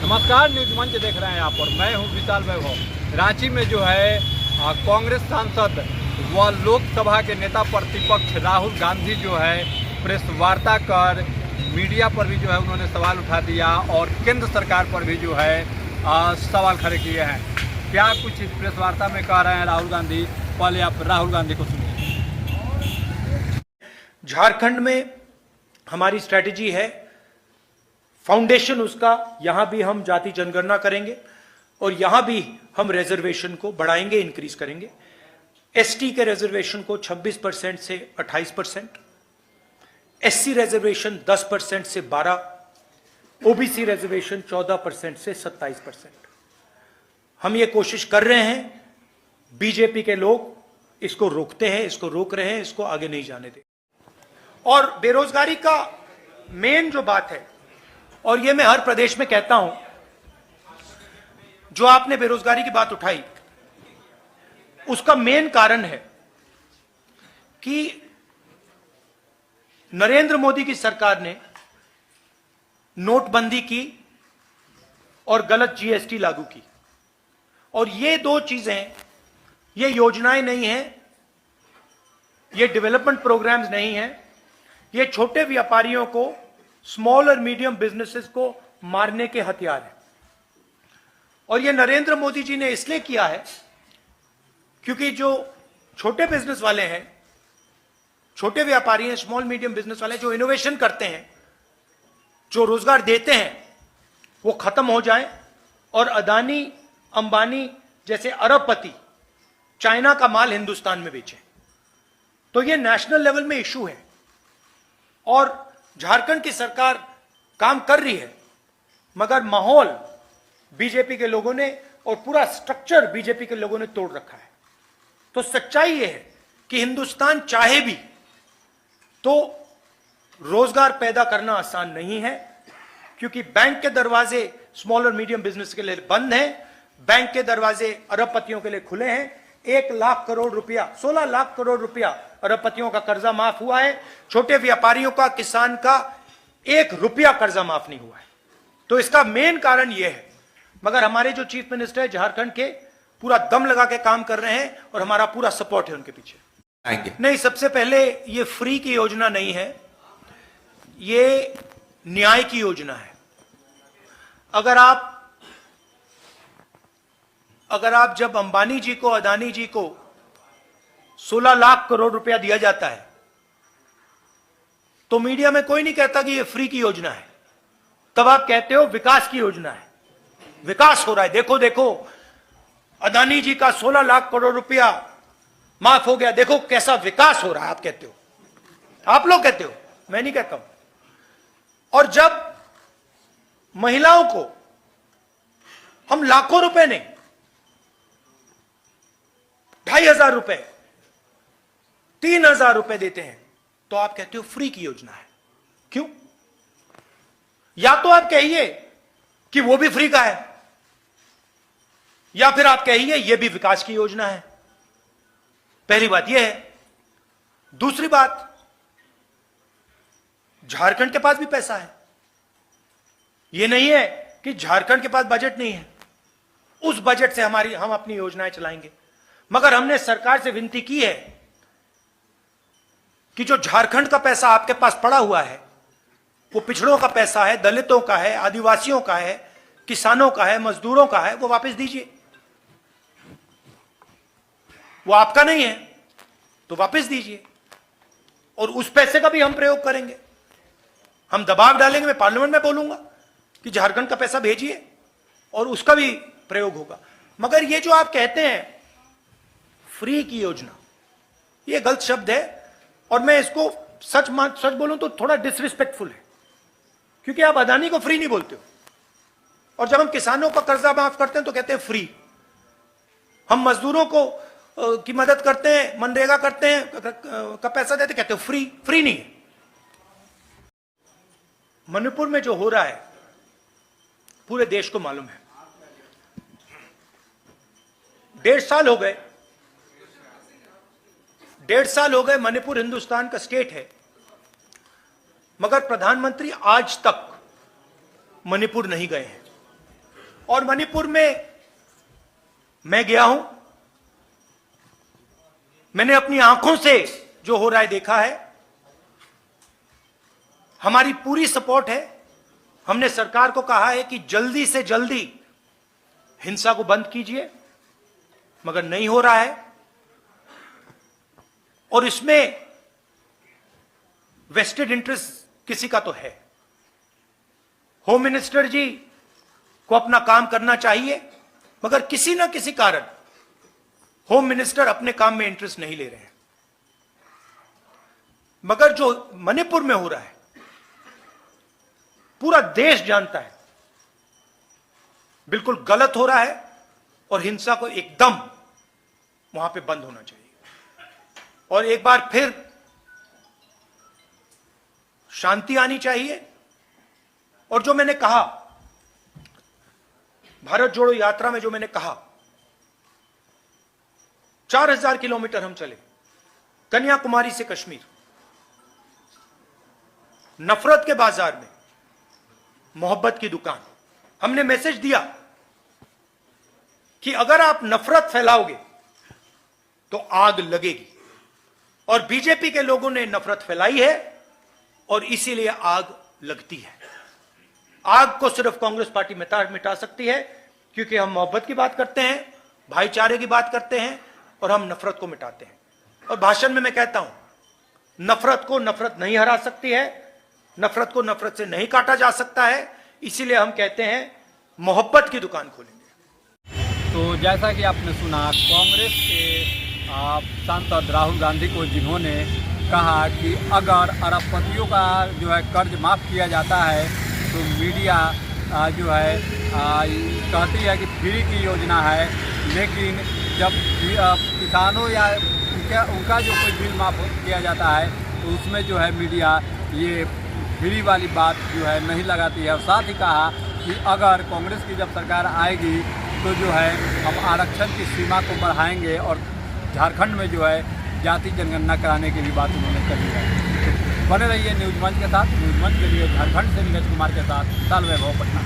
नमस्कार, न्यूज मंच देख रहे हैं आप और मैं हूं विशाल वैभव। रांची में जो है कांग्रेस सांसद व लोकसभा के नेता प्रतिपक्ष राहुल गांधी जो है प्रेस वार्ता कर मीडिया पर भी जो है उन्होंने सवाल उठा दिया और केंद्र सरकार पर भी जो है सवाल खड़े किए हैं। क्या कुछ इस प्रेस वार्ता में कह रहे हैं राहुल गांधी, पहले आप राहुल गांधी को सुनिए। झारखंड में हमारी स्ट्रैटेजी है, फाउंडेशन उसका, यहां भी हम जाति जनगणना करेंगे और यहां भी हम रिजर्वेशन को बढ़ाएंगे, इंक्रीज करेंगे। एसटी के रिजर्वेशन को 26% से 28%, एससी रिजर्वेशन 10% से 12%, ओबीसी रिजर्वेशन 14% से 27%। हम ये कोशिश कर रहे हैं, बीजेपी के लोग इसको रोकते हैं, इसको रोक रहे हैं, इसको आगे नहीं जाने दे। और बेरोजगारी का मेन जो बात है, और ये मैं हर प्रदेश में कहता हूं, जो आपने बेरोजगारी की बात उठाई, उसका मेन कारण है कि नरेंद्र मोदी की सरकार ने नोटबंदी की और गलत जीएसटी लागू की। और ये दो चीजें, ये योजनाएं नहीं हैं, ये डेवलपमेंट प्रोग्राम्स नहीं हैं, ये छोटे व्यापारियों को, स्मॉल और मीडियम बिजनेसेस को मारने के हथियार हैं। और ये नरेंद्र मोदी जी ने इसलिए किया है क्योंकि जो छोटे बिजनेस वाले हैं, छोटे व्यापारी हैं, स्मॉल मीडियम बिजनेस वाले जो इनोवेशन करते हैं, जो रोजगार देते हैं, वो खत्म हो जाए और अदानी अंबानी जैसे अरबपति चाइना का माल हिंदुस्तान में बेचें। तो ये नेशनल लेवल में इशू है और झारखंड की सरकार काम कर रही है, मगर माहौल बीजेपी के लोगों ने और पूरा स्ट्रक्चर बीजेपी के लोगों ने तोड़ रखा है। तो सच्चाई यह है कि हिंदुस्तान चाहे भी तो रोजगार पैदा करना आसान नहीं है, क्योंकि बैंक के दरवाजे स्मॉल और मीडियम बिजनेस के लिए बंद हैं, बैंक के दरवाजे अरबपतियों के लिए खुले हैं। 1 लाख करोड़ रुपया, 16 लाख करोड़ रुपया अरबपतियों का कर्जा माफ हुआ है, छोटे व्यापारियों का, किसान का 1 रुपया कर्जा माफ नहीं हुआ है। तो इसका मेन कारण यह है। मगर हमारे जो चीफ मिनिस्टर है झारखंड के, पूरा दम लगा के काम कर रहे हैं और हमारा पूरा सपोर्ट है उनके पीछे। आएंगे नहीं, सबसे पहले ये फ्री की योजना नहीं है, ये न्याय की योजना है। अगर आप जब अंबानी जी को, अदानी जी को 16 लाख करोड़ रुपया दिया जाता है, तो मीडिया में कोई नहीं कहता कि ये फ्री की योजना है, तब आप कहते हो विकास की योजना है, विकास हो रहा है, देखो देखो अदानी जी का 16 लाख करोड़ रुपया माफ हो गया, देखो कैसा विकास हो रहा है, आप कहते हो, आप लोग कहते हो, मैं नहीं कहता हूं। और जब महिलाओं को हम लाखों रुपए नहीं, 2,500 रुपए, 3,000 रुपए देते हैं, तो आप कहते हो फ्री की योजना है। क्यों? या तो आप कहिए कि वो भी फ्री का है, या फिर आप कहिए ये भी विकास की योजना है। पहली बात यह है। दूसरी बात, झारखंड के पास भी पैसा है, यह नहीं है कि झारखंड के पास बजट नहीं है। उस बजट से हम अपनी योजनाएं चलाएंगे। मगर हमने सरकार से विनती की है कि जो झारखंड का पैसा आपके पास पड़ा हुआ है, वो पिछड़ों का पैसा है, दलितों का है, आदिवासियों का है, किसानों का है, मजदूरों का है, वो वापस दीजिए। वो आपका नहीं है तो वापस दीजिए। और उस पैसे का भी हम प्रयोग करेंगे, हम दबाव डालेंगे। मैं पार्लियामेंट में बोलूंगा कि झारखंड का पैसा भेजिए और उसका भी प्रयोग होगा। मगर ये जो आप कहते हैं फ्री की योजना, ये गलत शब्द है और मैं इसको सच बोलूं तो थोड़ा डिसरिस्पेक्टफुल है, क्योंकि आप अदानी को फ्री नहीं बोलते हो, और जब हम किसानों का कर्जा माफ करते हैं तो कहते हैं फ्री। हम मजदूरों को की मदद करते हैं, मनरेगा करते हैं, का पैसा देते, कहते हैं फ्री। फ्री नहीं है। मणिपुर में जो हो रहा है पूरे देश को मालूम है। 1.5 साल हो गए, 1.5 साल हो गए मणिपुर हिंदुस्तान का स्टेट है, मगर प्रधानमंत्री आज तक मणिपुर नहीं गए हैं। और मणिपुर में मैं गया हूं, मैंने अपनी आंखों से जो हो रहा है देखा है। हमारी पूरी सपोर्ट है। हमने सरकार को कहा है कि जल्दी से जल्दी हिंसा को बंद कीजिए, मगर नहीं हो रहा है। और इसमें वेस्टेड इंटरेस्ट किसी का तो है। होम मिनिस्टर जी को अपना काम करना चाहिए, मगर किसी ना किसी कारण होम मिनिस्टर अपने काम में इंटरेस्ट नहीं ले रहे हैं। मगर जो मणिपुर में हो रहा है, पूरा देश जानता है बिल्कुल गलत हो रहा है, और हिंसा को एकदम वहां पे बंद होना चाहिए। और एक बार फिर शांति आनी चाहिए। और जो मैंने कहा भारत जोड़ो यात्रा में, जो मैंने कहा 4000 किलोमीटर हम चले, कन्याकुमारी से कश्मीर, नफरत के बाजार में मोहब्बत की दुकान। हमने मैसेज दिया कि अगर आप नफरत फैलाओगे तो आग लगेगी, और बीजेपी के लोगों ने नफरत फैलाई है और इसीलिए आग लगती है। आग को सिर्फ कांग्रेस पार्टी मिटा सकती है, क्योंकि हम मोहब्बत की बात करते हैं, भाईचारे की बात करते हैं, और हम नफरत को मिटाते हैं। और भाषण में मैं कहता हूं, नफरत को नफरत नहीं हरा सकती है, नफरत को नफरत से नहीं काटा जा सकता है। इसीलिए हम कहते हैं मोहब्बत की दुकान खोलेंगे। तो जैसा कि आपने सुना, कांग्रेस के सांसद राहुल गांधी को, जिन्होंने कहा कि अगर अरबपतियों का जो है कर्ज माफ़ किया जाता है तो मीडिया जो है कहती है कि फ्री की योजना है, लेकिन जब किसानों या उनका जो कोई बिल माफ़ किया जाता है तो उसमें जो है मीडिया ये फ्री वाली बात जो है नहीं लगाती है। और साथ ही कहा कि अगर कांग्रेस की जब सरकार आएगी तो जो है हम आरक्षण की सीमा को बढ़ाएंगे, और झारखंड में जो है जाति जनगणना कराने की भी बात उन्होंने कही है। तो बने रहिए न्यूज़ मंच के साथ। न्यूज़ मंच के लिए झारखंड से नीरज कुमार के साथ विशाल वैभव, पटना।